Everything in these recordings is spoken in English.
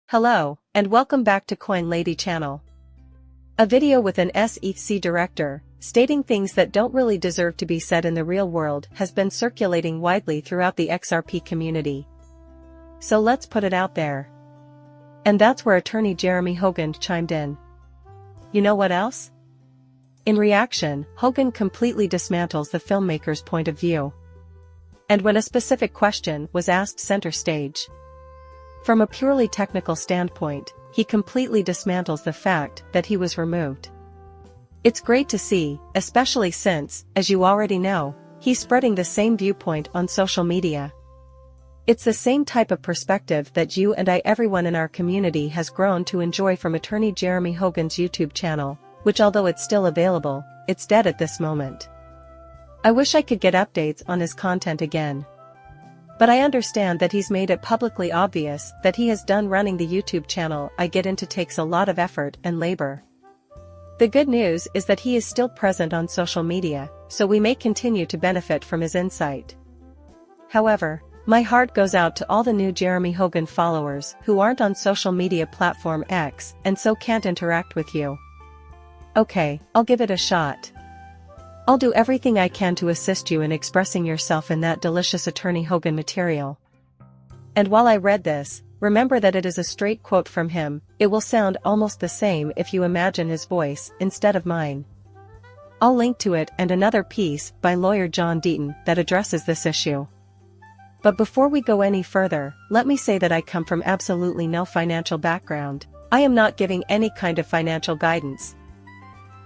Hello, and welcome back to Coin Lady channel. A video with an SEC director, stating things that don't really deserve to be said in the real world has been circulating widely throughout the XRP community. So let's put it out there. And that's where attorney Jeremy Hogan chimed in. You know what else? In reaction, Hogan completely dismantles the filmmaker's point of view. And when a specific question was asked center stage. From a purely technical standpoint, he completely dismantles the fact that he was removed. It's great to see, especially since, as you already know, he's spreading the same viewpoint on social media. It's the same type of perspective that you and everyone in our community has grown to enjoy from attorney Jeremy Hogan's YouTube channel, which although it's still available, it's dead at this moment. I wish I could get updates on his content again. But I understand that he's made it publicly obvious that he has done running the YouTube channel I get into takes a lot of effort and labor. The good news is that he is still present on social media, so we may continue to benefit from his insight. However, my heart goes out to all the new Jeremy Hogan followers who aren't on social media platform X and so can't interact with you. Okay, I'll give it a shot. I'll do everything I can to assist you in expressing yourself in that delicious attorney Hogan material. And while I read this, remember that it is a straight quote from him. It will sound almost the same if you imagine his voice instead of mine. I'll link to it and another piece by lawyer John Deaton that addresses this issue. But before we go any further, let me say that I come from absolutely no financial background. I am not giving any kind of financial guidance.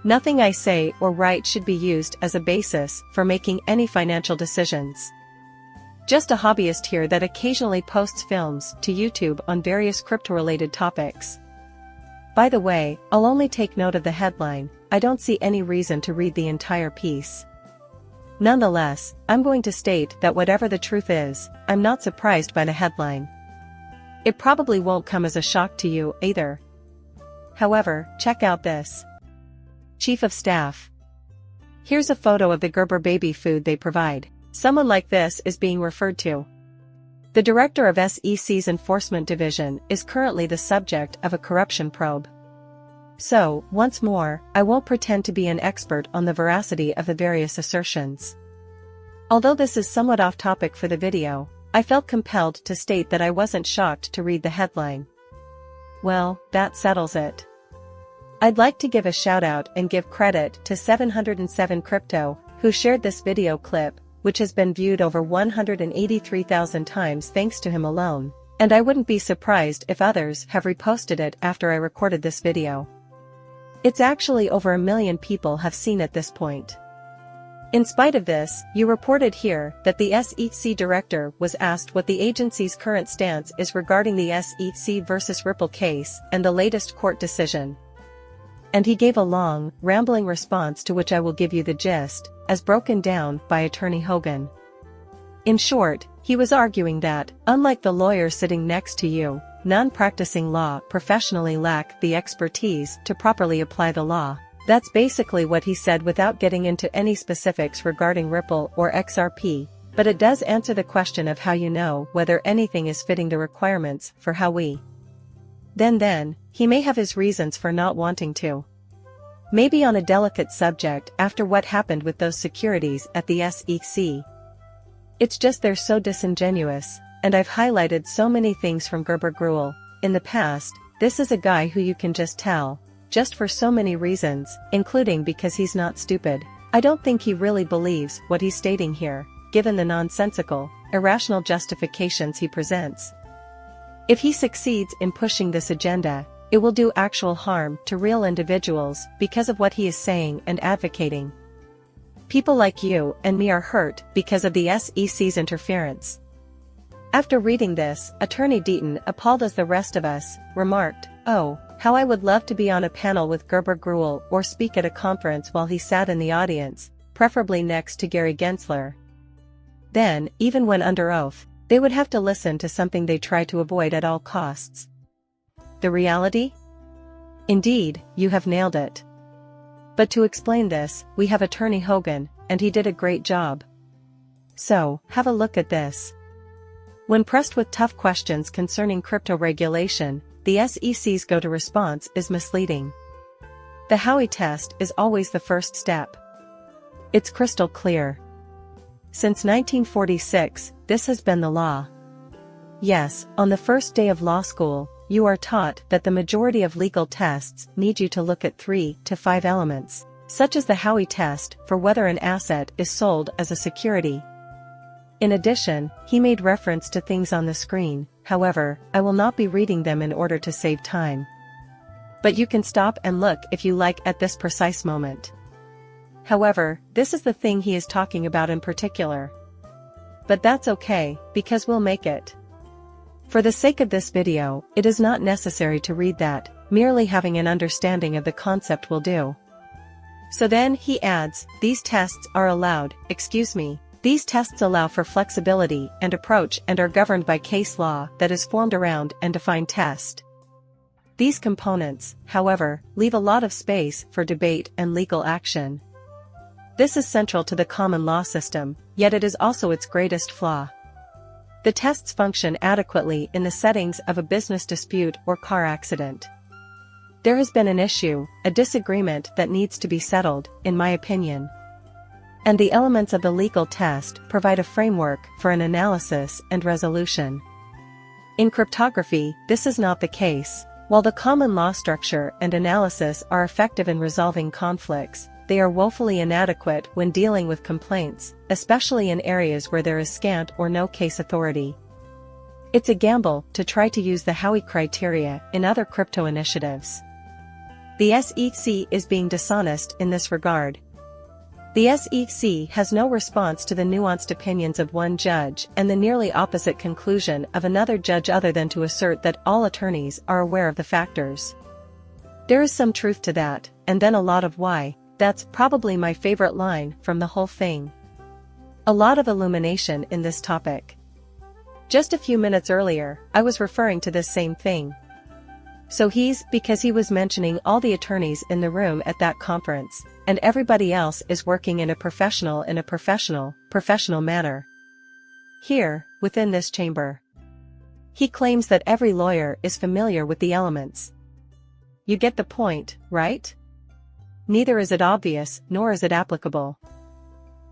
Nothing I say or write should be used as a basis for making any financial decisions. Just a hobbyist here that occasionally posts films to YouTube on various crypto-related topics. By the way, I'll only take note of the headline. I don't see any reason to read the entire piece. Nonetheless, I'm going to state that whatever the truth is, I'm not surprised by the headline. It probably won't come as a shock to you either. However, check out this. Chief of Staff. Here's a photo of the Gerber baby food they provide. Someone like this is being referred to. The director of SEC's Enforcement Division is currently the subject of a corruption probe. So, once more, I won't pretend to be an expert on the veracity of the various assertions. Although this is somewhat off topic for the video, I felt compelled to state that I wasn't shocked to read the headline. Well, that settles it. I'd like to give a shout out and give credit to 707 Crypto, who shared this video clip, which has been viewed over 183,000 times thanks to him alone, and I wouldn't be surprised if others have reposted it after I recorded this video. It's actually over 1 million people have seen at this point. In spite of this, you reported here that the SEC director was asked what the agency's current stance is regarding the SEC versus Ripple case and the latest court decision. And he gave a long, rambling response to which I will give you the gist, as broken down by attorney Hogan. In short, he was arguing that, unlike the lawyer sitting next to you, non-practicing law professionally lack the expertise to properly apply the law. That's basically what he said without getting into any specifics regarding Ripple or XRP, but it does answer the question of how you know whether anything is fitting the requirements for how we. Then, he may have his reasons for not wanting to. Maybe on a delicate subject after what happened with those securities at the SEC. It's just they're so disingenuous, and I've highlighted so many things from Gerber Gruel. In the past, this is a guy who you can just tell, just for so many reasons, including because he's not stupid. I don't think he really believes what he's stating here, given the nonsensical, irrational justifications he presents. If he succeeds in pushing this agenda, it will do actual harm to real individuals because of what he is saying and advocating. People like you and me are hurt because of the SEC's interference. After reading this, attorney Deaton, appalled as the rest of us, remarked, "Oh, how I would love to be on a panel with Gerber Gruel or speak at a conference while he sat in the audience, preferably next to Gary Gensler. Then, even when under oath, they would have to listen to something they try to avoid at all costs." The reality? Indeed, you have nailed it. But to explain this, we have attorney Hogan, and he did a great job. So, have a look at this. When pressed with tough questions concerning crypto regulation, the SEC's go-to response is misleading. The Howey test is always the first step. It's crystal clear. Since 1946, this has been the law. Yes, on the first day of law school, you are taught that the majority of legal tests need you to look at 3 to 5 elements, such as the Howey test for whether an asset is sold as a security. In addition, he made reference to things on the screen, however, I will not be reading them in order to save time. But you can stop and look if you like at this precise moment. However, this is the thing he is talking about in particular. But that's okay, because we'll make it. For the sake of this video, it is not necessary to read that, merely having an understanding of the concept will do. So then he adds, these tests allow for flexibility and approach and are governed by case law that is formed around and defined test. These components, however, leave a lot of space for debate and legal action. This is central to the common law system, yet it is also its greatest flaw. The tests function adequately in the settings of a business dispute or car accident. There has been an issue, a disagreement that needs to be settled, in my opinion. And the elements of the legal test provide a framework for an analysis and resolution. In cryptography, this is not the case. While the common law structure and analysis are effective in resolving conflicts, they are woefully inadequate when dealing with complaints, especially in areas where there is scant or no case authority. It's a gamble to try to use the Howey criteria in other crypto initiatives. The SEC is being dishonest in this regard. The SEC has no response to the nuanced opinions of one judge and the nearly opposite conclusion of another judge other than to assert that all attorneys are aware of the factors. There is some truth to that, and then a lot of why. That's probably my favorite line from the whole thing. A lot of illumination in this topic. Just a few minutes earlier, I was referring to this same thing. So because he was mentioning all the attorneys in the room at that conference, and everybody else is working in a professional manner. Here, within this chamber. He claims that every lawyer is familiar with the elements. You get the point, right? Neither is it obvious, nor is it applicable.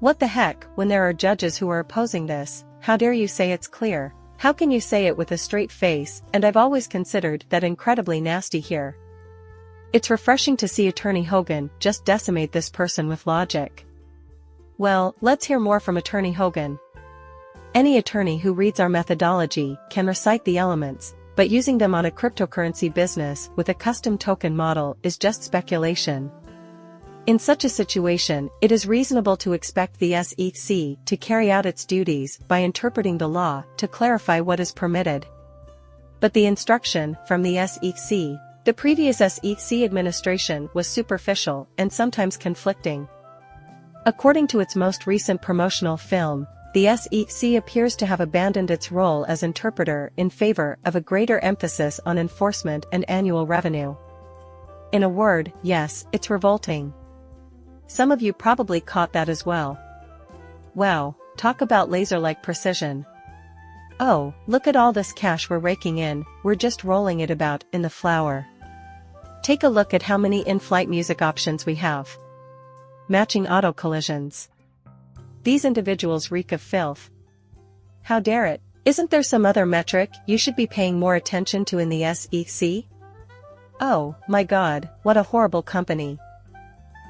What the heck, when there are judges who are opposing this, how dare you say it's clear? How can you say it with a straight face? And I've always considered that incredibly nasty here. It's refreshing to see Attorney Hogan just decimate this person with logic. Well, let's hear more from Attorney Hogan. Any attorney who reads our methodology can recite the elements, but using them on a cryptocurrency business with a custom token model is just speculation. In such a situation, it is reasonable to expect the SEC to carry out its duties by interpreting the law to clarify what is permitted. But the instruction from the SEC, the previous SEC administration, was superficial and sometimes conflicting. According to its most recent promotional film, the SEC appears to have abandoned its role as interpreter in favor of a greater emphasis on enforcement and annual revenue. In a word, yes, it's revolting. Some of you probably caught that as well. Wow, talk about laser-like precision. Oh, look at all this cash we're raking in, we're just rolling it about in the flour. Take a look at how many in-flight music options we have. Matching auto collisions. These individuals reek of filth. How dare it? Isn't there some other metric you should be paying more attention to in the SEC? Oh, my God, what a horrible company.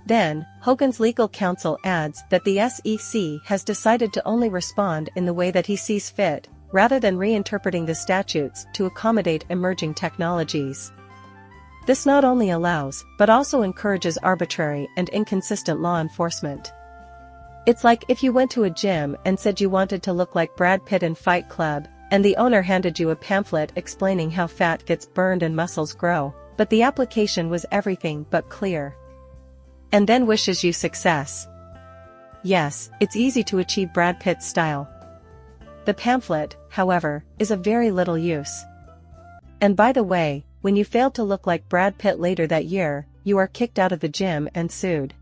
Then, Hogan's legal counsel adds that the SEC has decided to only respond in the way that he sees fit, rather than reinterpreting the statutes to accommodate emerging technologies. This not only allows, but also encourages arbitrary and inconsistent law enforcement. It's like if you went to a gym and said you wanted to look like Brad Pitt in Fight Club, and the owner handed you a pamphlet explaining how fat gets burned and muscles grow, but the application was everything but clear. And then wishes you success. Yes, it's easy to achieve Brad Pitt's style. The pamphlet, however, is of very little use. And by the way, when you failed to look like Brad Pitt later that year, you are kicked out of the gym and sued.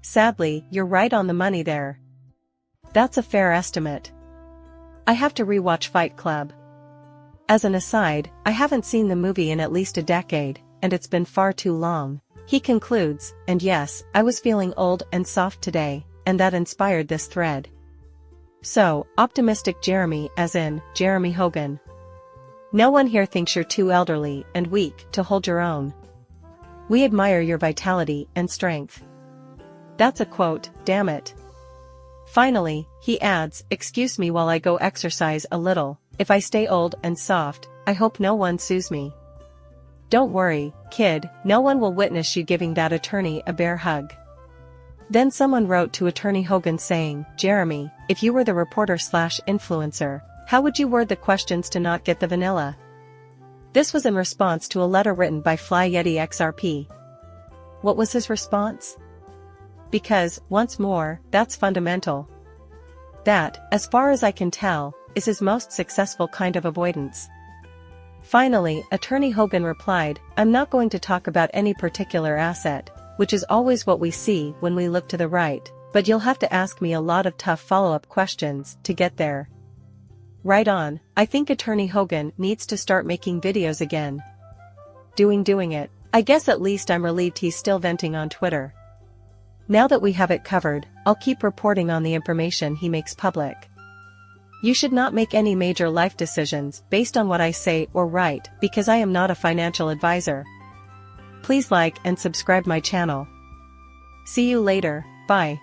Sadly, you're right on the money there. That's a fair estimate. I have to rewatch Fight Club. As an aside, I haven't seen the movie in at least a decade, and it's been far too long. He concludes, and yes, I was feeling old and soft today, and that inspired this thread. So, optimistic Jeremy, as in, Jeremy Hogan. No one here thinks you're too elderly and weak to hold your own. We admire your vitality and strength. That's a quote, damn it. Finally, he adds, excuse me while I go exercise a little. If I stay old and soft, I hope no one sues me. Don't worry, kid, no one will witness you giving that attorney a bear hug. Then someone wrote to Attorney Hogan saying, Jeremy, if you were the reporter/influencer, how would you word the questions to not get the vanilla? This was in response to a letter written by Fly Yeti XRP. What was his response? Because, once more, that's fundamental. That, as far as I can tell, is his most successful kind of avoidance. Finally, Attorney Hogan replied, I'm not going to talk about any particular asset, which is always what we see when we look to the right, but you'll have to ask me a lot of tough follow-up questions to get there. Right on, I think Attorney Hogan needs to start making videos again. Doing it. I guess at least I'm relieved he's still venting on Twitter. Now that we have it covered, I'll keep reporting on the information he makes public. You should not make any major life decisions based on what I say or write because I am not a financial advisor. Please like and subscribe my channel. See you later, bye.